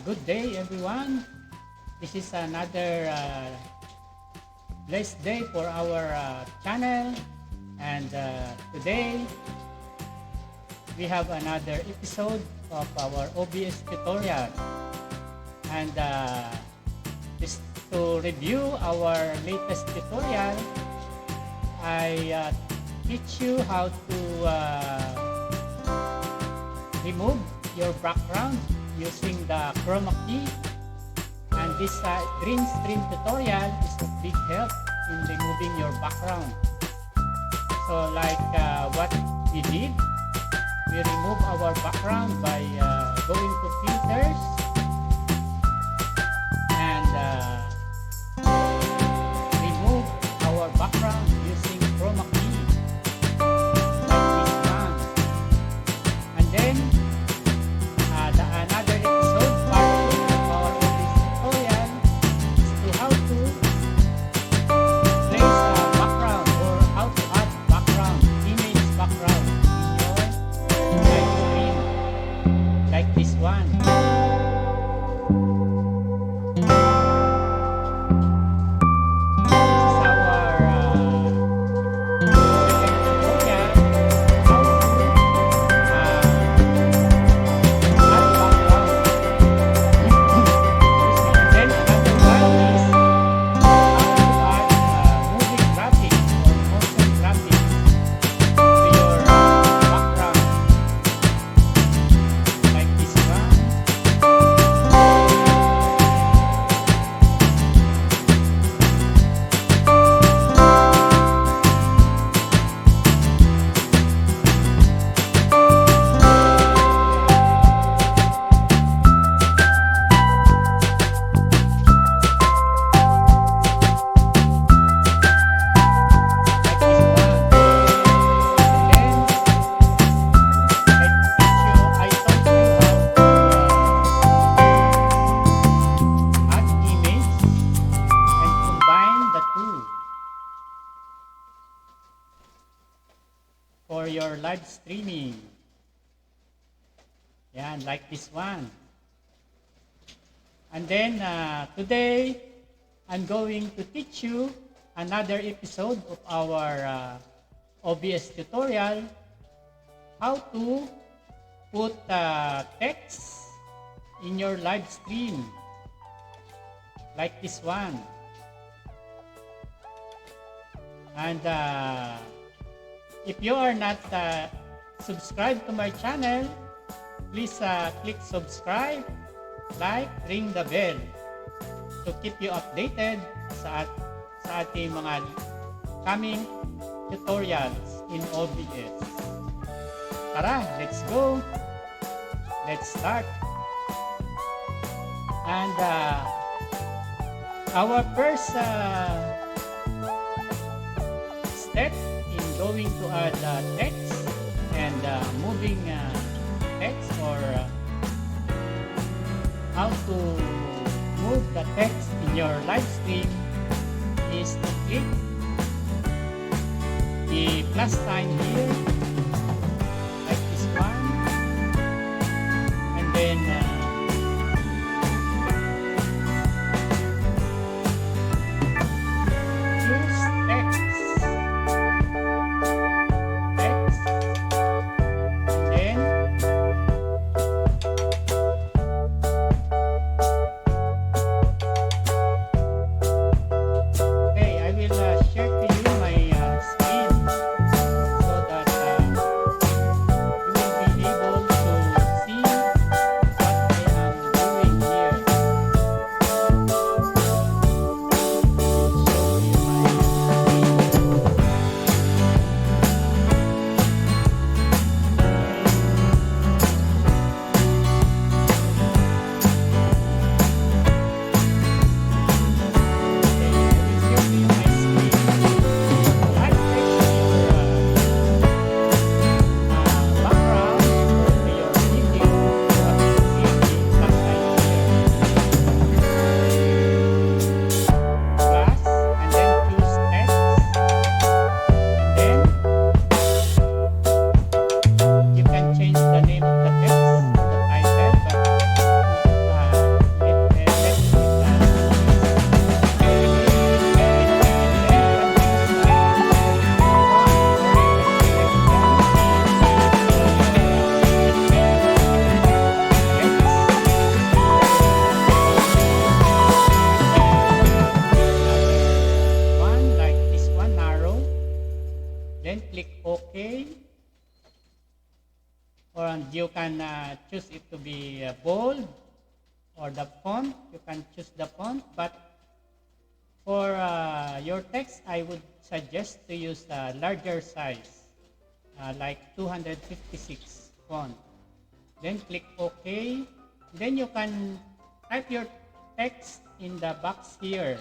Good day, everyone. This is another blessed day for our channel, and today we have another episode of our OBS tutorial. And just to review our latest tutorial, I teach you how to remove your background using the chroma key, and this green screen tutorial is a big help in removing your background. So like what we did, we remove our background by going to filters and remove our background using chroma key like this one. And then another episode, part 2 of our tutorial is to how to place a background or how to add background, image background in your live stream, like this one. For your live streaming. Yan, like this one. And then today, I'm going to teach you another episode of our OBS tutorial, how to put text in your live stream, like this one. And if you are not subscribed to my channel, please click subscribe, like, ring the bell to keep you updated sa ating mga coming tutorials in OBS. Tara, let's go! Let's start! And our first step going to add text and moving text, or how to move the text in your live stream, is to click the plus sign here, like this one, and then choose text. Share to you my screen so that or you can choose it to be bold, or the font. You can choose the font, but for your text, I would suggest to use a larger size, like 256 font. Then click OK. Then you can type your text in the box here.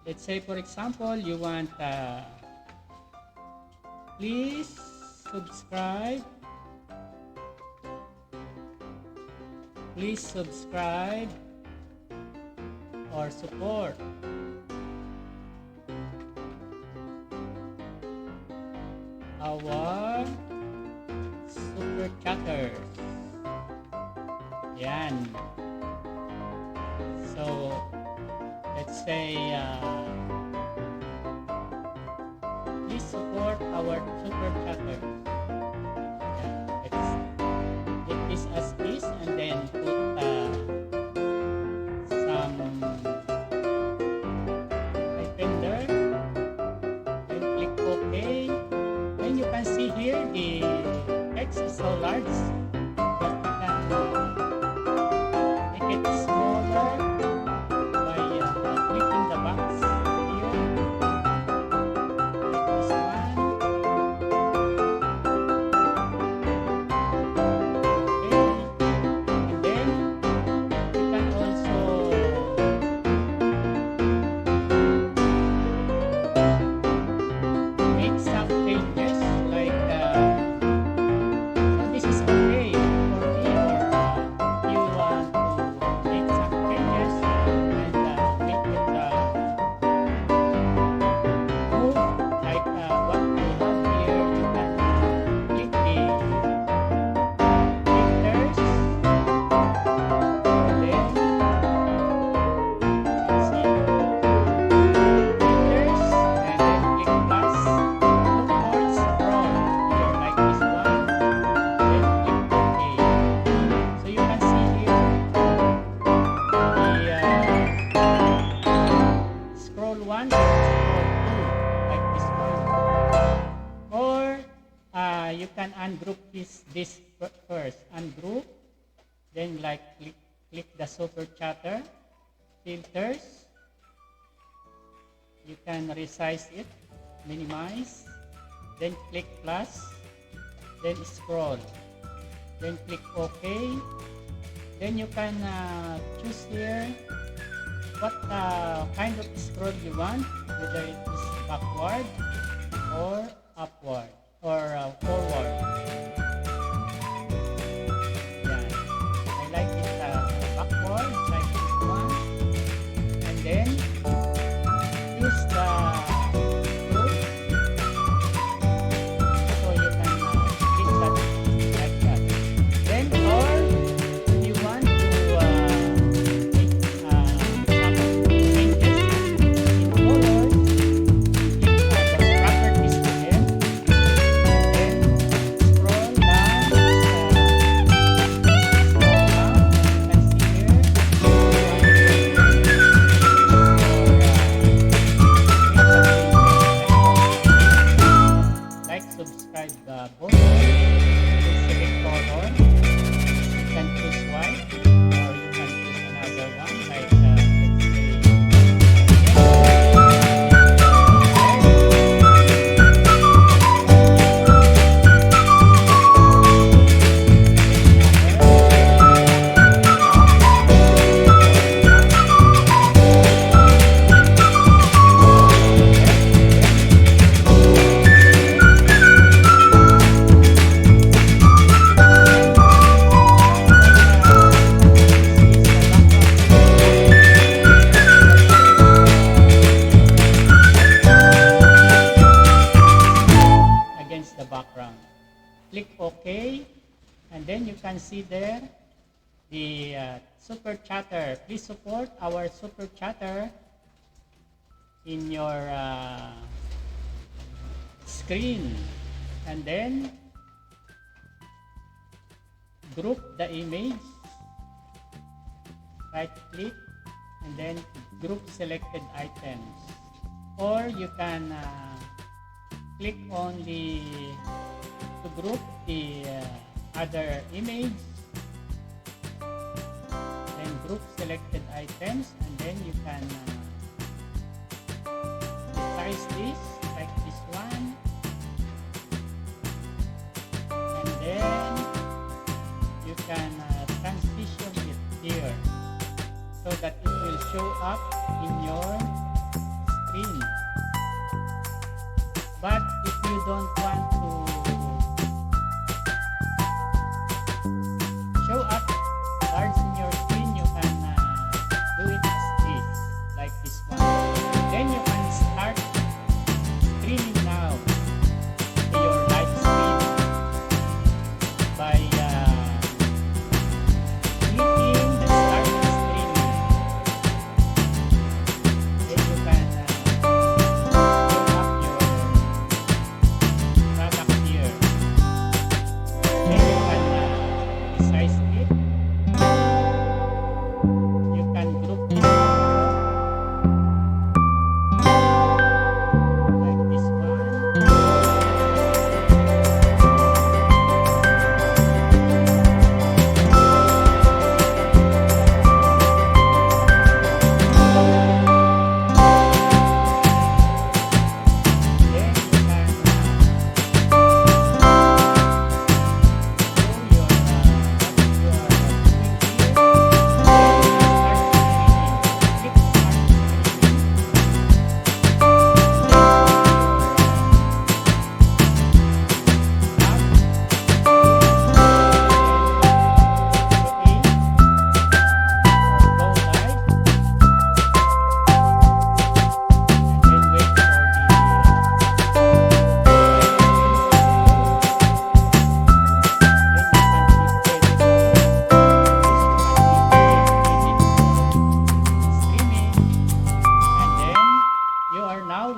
Let's say, for example, you want please subscribe. Please subscribe or support our super chatters. Yan. So, let's say, please support our super chatters. Yan. Let's make this as is and then put some hyphen there. Then click OK. Then you can see here the text is so large. But you can make it smaller by clicking the box here. Like this one. You can ungroup this first. Ungroup, then like click the super chatter filters. You can resize it, minimize, then click plus, then scroll, then click OK. Then you can choose here what kind of scroll you want, whether it is backward or upward or forward. Yan. I like it backward, like this one. And then use the group. So you can click that like that. Then or if you want to make some changes in color, click the properties again. Subscribe button, select color. You can choose white or you can choose another one like let's the background. Click OK, and then you can see there the super chatter. Please support our super chatter in your screen, and then group the image. Right click and then group selected items, or you can click on the to group the other image, then group selected items, and then you can resize this like this one, and then you can transition it here so that it will show up in your screen. But if you don't want to show up large in your screen, you can do it as this, like this one. Then you can start streaming now to your live stream by clicking the start streaming. Then you can show up your product here. Then you can resize it. You can group it like this one. Then you can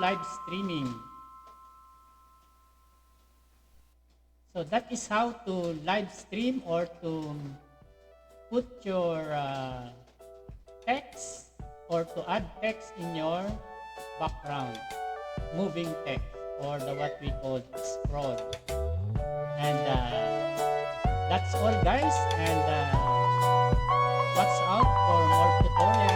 live streaming. So that is how to live stream or to put your text or to add text in your background, moving text, or what we call scroll. And that's all, guys, and watch out for more tutorials.